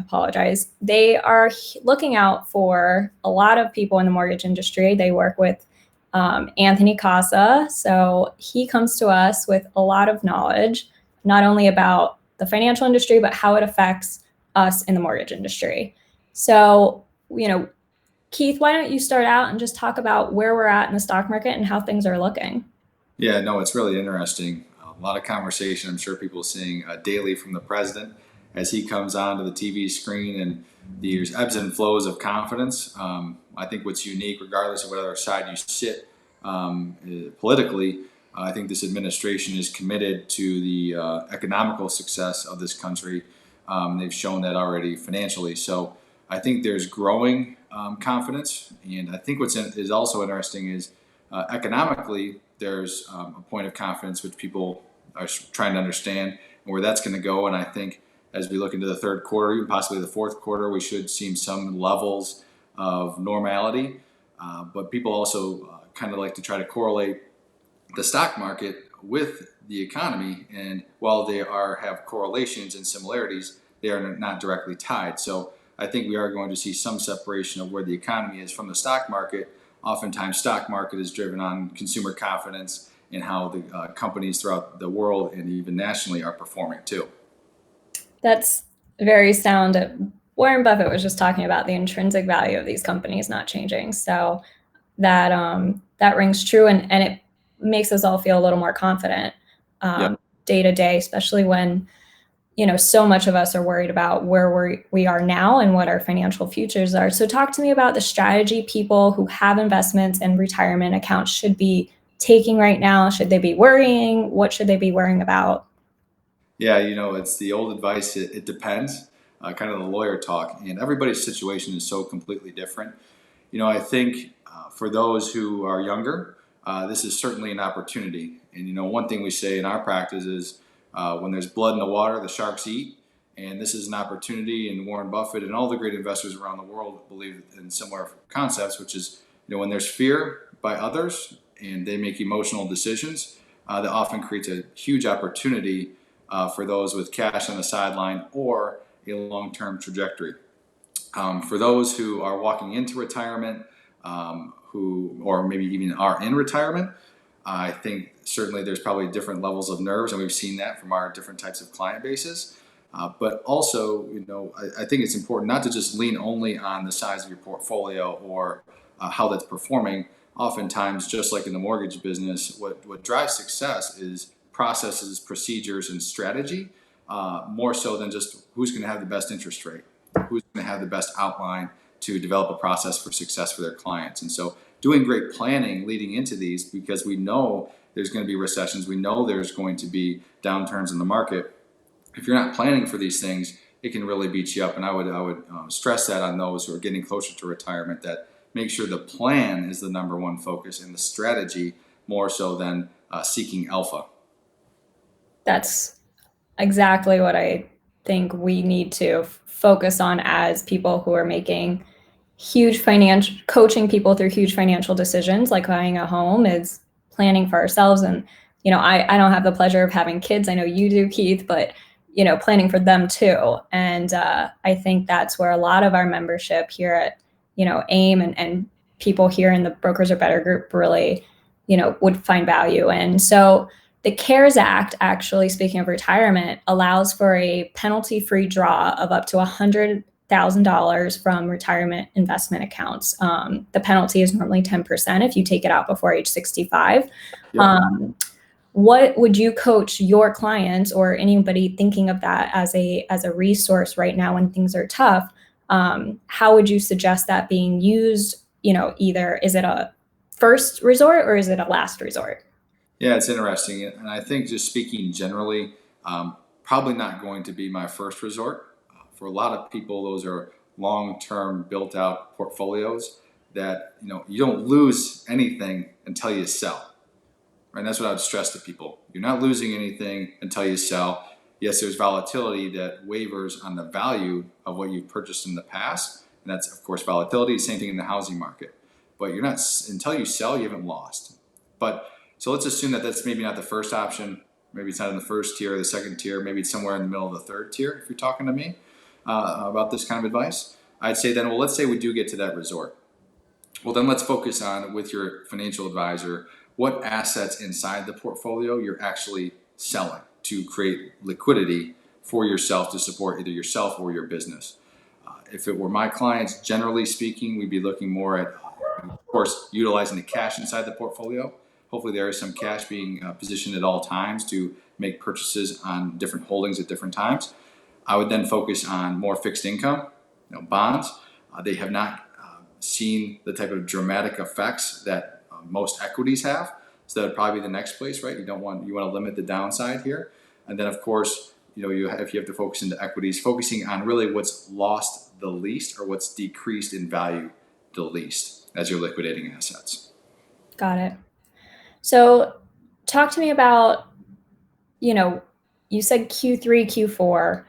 apologize. They are looking out for a lot of people in the mortgage industry. They work with Anthony Casa. So he comes to us with a lot of knowledge, not only about the financial industry, but how it affects us in the mortgage industry. So, Keith, why don't you start out and just talk about where we're at in the stock market and how things are looking? Yeah, no, it's really interesting. A lot of conversation I'm sure people are seeing daily from the president as he comes onto the TV screen, and there's ebbs and flows of confidence. I think what's unique, regardless of whatever side you sit politically, I think this administration is committed to the economical success of this country. They've shown that already financially. So I think there's growing confidence. And I think is also interesting is economically, there's a point of confidence which people are trying to understand and where that's going to go. And I think as we look into the third quarter, even possibly the fourth quarter, we should see some levels of normality. But people also kind of like to try to correlate the stock market with the economy. And while they have correlations and similarities, they are not directly tied. So I think we are going to see some separation of where the economy is from the stock market. Oftentimes, stock market is driven on consumer confidence and how the companies throughout the world and even nationally are performing too. That's very sound. Warren Buffett was just talking about the intrinsic value of these companies not changing. So that rings true, and it makes us all feel a little more confident day to day, especially when so much of us are worried about where we are now and what our financial futures are. So talk to me about the strategy people who have investments and retirement accounts should be taking right now. Should they be worrying? What should they be worrying about? Yeah, it's the old advice. It depends, kind of the lawyer talk. And everybody's situation is so completely different. I think for those who are younger, this is certainly an opportunity. And, one thing we say in our practice is when there's blood in the water, the sharks eat. And this is an opportunity. And Warren Buffett and all the great investors around the world believe in similar concepts, which is, when there's fear by others and they make emotional decisions, that often creates a huge opportunity for those with cash on the sideline or a long-term trajectory. For those who are walking into retirement, or maybe even are in retirement, I think certainly there's probably different levels of nerves, and we've seen that from our different types of client bases. But also, I think it's important not to just lean only on the size of your portfolio or how that's performing. Oftentimes, just like in the mortgage business, what drives success is processes, procedures, and strategy, more so than just who's going to have the best interest rate, who's going to have the best outline to develop a process for success for their clients. And so doing great planning leading into these, because we know there's going to be recessions, we know there's going to be downturns in the market. If you're not planning for these things, it can really beat you up. And I would stress that on those who are getting closer to retirement, that make sure the plan is the number one focus and the strategy more so than seeking alpha. That's exactly what I think we need to focus on as people who are making coaching people through huge financial decisions, like buying a home, is planning for ourselves. And, I don't have the pleasure of having kids. I know you do, Keith, but, planning for them too. And I think that's where a lot of our membership here at, AIME and people here in the Brokers Are Better group really, would find value in. So the CARES Act, actually, speaking of retirement, allows for a penalty-free draw of up to $100,000 from retirement investment accounts. The penalty is normally 10% if you take it out before age 65. Yep. What would you coach your clients or anybody thinking of that as a resource right now when things are tough? How would you suggest that being used? Either is it a first resort or is it a last resort? Yeah, it's interesting. And I think just speaking generally, probably not going to be my first resort. For a lot of people, those are long-term built out portfolios that, you don't lose anything until you sell. Right? And that's what I would stress to people. You're not losing anything until you sell. Yes, there's volatility that wavers on the value of what you've purchased in the past. And that's, of course, volatility. Same thing in the housing market. But you're not, until you sell, you haven't lost. So let's assume that that's maybe not the first option. Maybe it's not in the first tier or the second tier. Maybe it's somewhere in the middle of the third tier if you're talking to me. about this kind of advice, I'd say then, well, let's say we do get to that resort. Well, then let's focus on, with your financial advisor, what assets inside the portfolio you're actually selling to create liquidity for yourself to support either yourself or your business. If it were my clients, generally speaking, we'd be looking more at, of course, utilizing the cash inside the portfolio. Hopefully there is some cash being positioned at all times to make purchases on different holdings at different times. I would then focus on more fixed income, bonds. They have not seen the type of dramatic effects that most equities have. So that would probably be the next place, right? You want to limit the downside here. And then of course, if you have to focus into equities, focusing on really what's lost the least or what's decreased in value the least as you're liquidating assets. Got it. So talk to me about, you said Q3, Q4,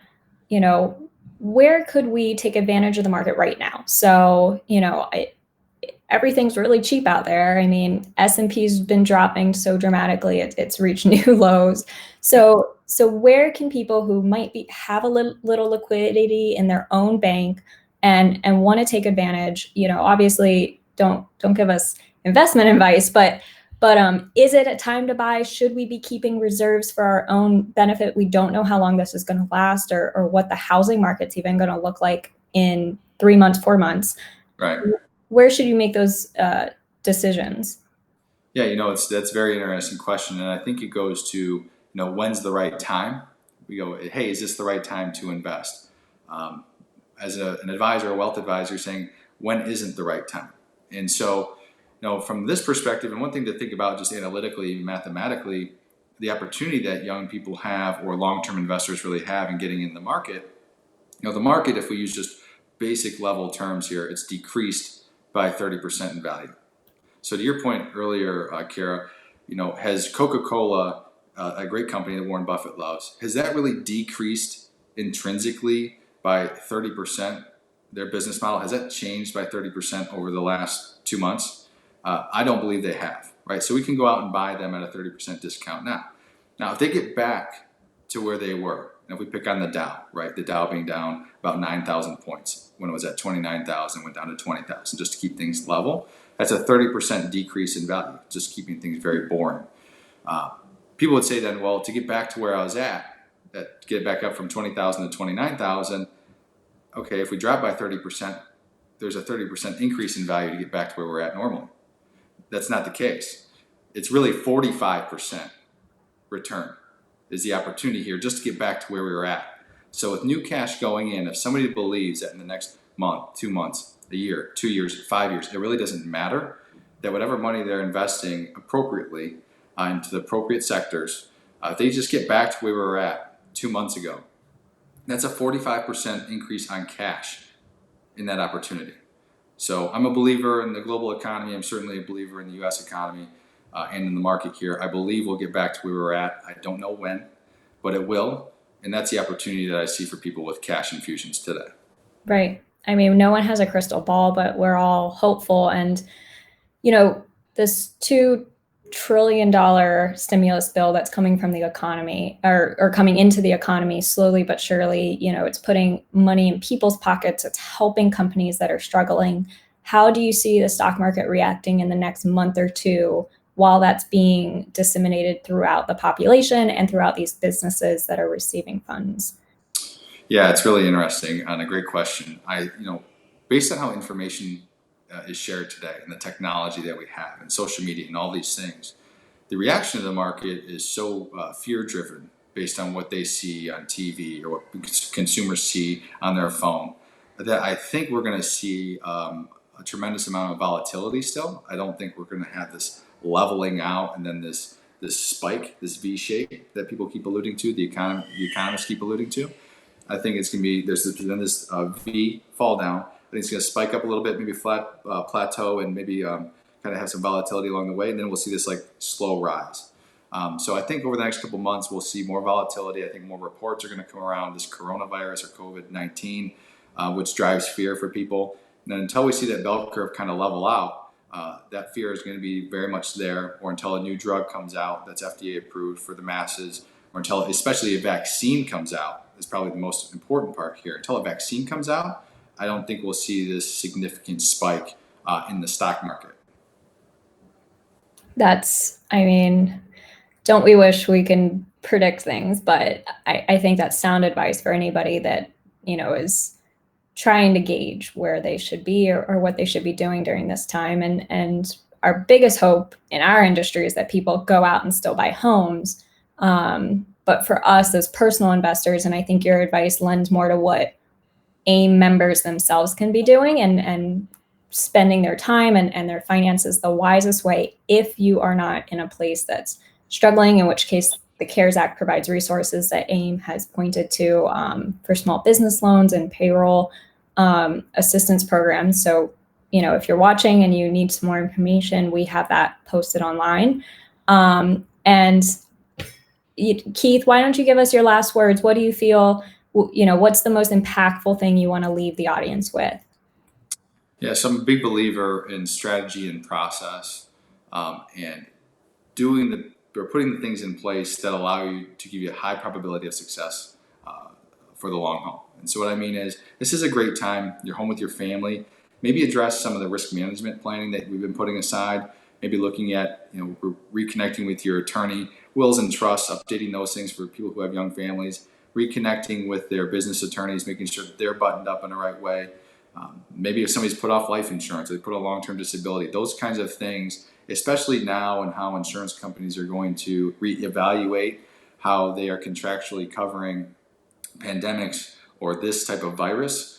where could we take advantage of the market right now? So, everything's really cheap out there. I mean, S&P's been dropping so dramatically, it's reached new lows. So where can people who might have a little liquidity in their own bank and want to take advantage, obviously don't give us investment advice, but is it a time to buy? Should we be keeping reserves for our own benefit? We don't know how long this is going to last or what the housing market's even going to look like in 3 months, 4 months. Right. Where should you make those decisions? Yeah, that's a very interesting question. And I think it goes to, when's the right time? We go, hey, is this the right time to invest? As an advisor, a wealth advisor, saying, when isn't the right time? And so, from this perspective, and one thing to think about just analytically, mathematically, the opportunity that young people have or long-term investors really have in getting in the market, the market, if we use just basic level terms here, it's decreased by 30% in value. So to your point earlier, Kara, has Coca-Cola, a great company that Warren Buffett loves, has that really decreased intrinsically by 30%? Their business model, has that changed by 30% over the last 2 months? I don't believe they have, right? So we can go out and buy them at a 30% discount now. Now, if they get back to where they were, and if we pick on the Dow, right? The Dow being down about 9,000 points when it was at 29,000, went down to 20,000 just to keep things level. That's a 30% decrease in value, just keeping things very boring. People would say then, well, to get back to where I was at get back up from 20,000 to 29,000, okay, if we drop by 30%, there's a 30% increase in value to get back to where we're at normally. That's not the case. It's really 45% return is the opportunity here just to get back to where we were at. So with new cash going in, if somebody believes that in the next month, 2 months, a year, 2 years, 5 years, it really doesn't matter, that whatever money they're investing appropriately into the appropriate sectors, if they just get back to where we were at 2 months ago, that's a 45% increase on cash in that opportunity. So I'm a believer in the global economy. I'm certainly a believer in the U.S. economy and in the market here. I believe we'll get back to where we're at. I don't know when, but it will. And that's the opportunity that I see for people with cash infusions today. Right. I mean, no one has a crystal ball, but we're all hopeful. And, this $2 trillion stimulus bill that's coming from the economy or coming into the economy slowly but surely, it's putting money in people's pockets. It's helping companies that are struggling. How do you see the stock market reacting in the next month or two while that's being disseminated throughout the population and throughout these businesses that are receiving funds? Yeah, it's really interesting and a great question. Based on how information is shared today and the technology that we have and social media and all these things, the reaction of the market is so fear-driven based on what they see on TV or what consumers see on their phone that I think we're going to see a tremendous amount of volatility still. I don't think we're going to have this leveling out and then this spike, this V shape that people keep alluding to, the economists keep alluding to. I think it's going to be, there's then this V fall down. I think it's going to spike up a little bit, maybe flat plateau, and maybe kind of have some volatility along the way, and then we'll see this slow rise. So I think over the next couple months we'll see more volatility. I think more reports are going to come around this coronavirus or COVID-19, which drives fear for people. And then until we see that bell curve kind of level out, that fear is going to be very much there, or until a new drug comes out that's FDA approved for the masses, or until especially a vaccine comes out is probably the most important part here. Until a vaccine comes out, I don't think we'll see this significant spike in the stock market. I mean, don't we wish we can predict things? But I think that's sound advice for anybody that, is trying to gauge where they should be or what they should be doing during this time. And our biggest hope in our industry is that people go out and still buy homes. But for us as personal investors, and I think your advice lends more to what AIME members themselves can be doing and spending their time and their finances the wisest way if you are not in a place that's struggling, in which case the CARES Act provides resources that AIME has pointed to for small business loans and payroll assistance programs. So, if you're watching and you need some more information, we have that posted online. And Keith, why don't you give us your last words? What do you feel, what's the most impactful thing you want to leave the audience with? Yeah, so I'm a big believer in strategy and process, and putting the things in place that allow you to give you a high probability of success for the long haul. And so what I mean is, this is a great time. You're home with your family. Maybe address some of the risk management planning that we've been putting aside. Maybe looking at, reconnecting with your attorney, wills and trusts, updating those things for people who have young families, reconnecting with their business attorneys, making sure that they're buttoned up in the right way. Maybe if somebody's put off life insurance, or they put a long-term disability, those kinds of things, especially now and how insurance companies are going to reevaluate how they are contractually covering pandemics or this type of virus.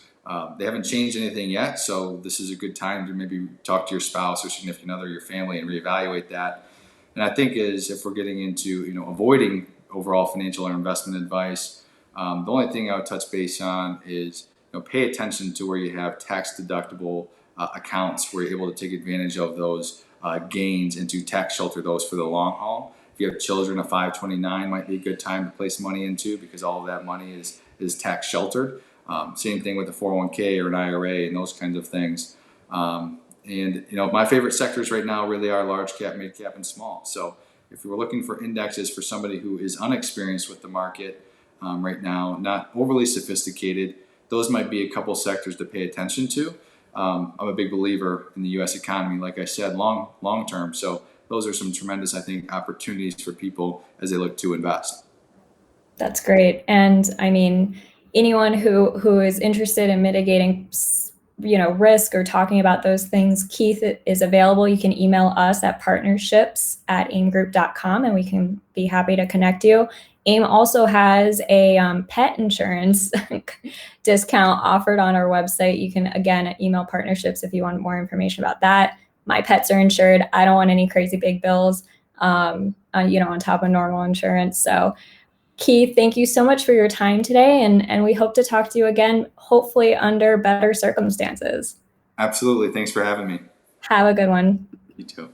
They haven't changed anything yet, so this is a good time to maybe talk to your spouse or significant other, your family, and reevaluate that. And I think if we're getting into avoiding overall financial or investment advice, the only thing I would touch base on is pay attention to where you have tax deductible accounts where you're able to take advantage of those gains and to tax shelter those for the long haul. If you have children, a 529 might be a good time to place money into, because all of that money is tax sheltered. Same thing with a 401k or an IRA and those kinds of things. And my favorite sectors right now really are large cap, mid cap, and small. So if you were looking for indexes for somebody who is unexperienced with the market right now, not overly sophisticated, those might be a couple sectors to pay attention to. I'm a big believer in the U.S. economy, like I said, long term. So those are some tremendous, I think, opportunities for people as they look to invest. That's great. And I mean, anyone who is interested in mitigating, risk or talking about those things, Keith is available. You can email us at partnerships@aimegroup.com and we can be happy to connect you. AIME also has a pet insurance discount offered on our website. You can, again, email partnerships if you want more information about that. My pets are insured. I don't want any crazy big bills, on top of normal insurance. So Keith, thank you so much for your time today. And we hope to talk to you again, hopefully under better circumstances. Absolutely. Thanks for having me. Have a good one. You too.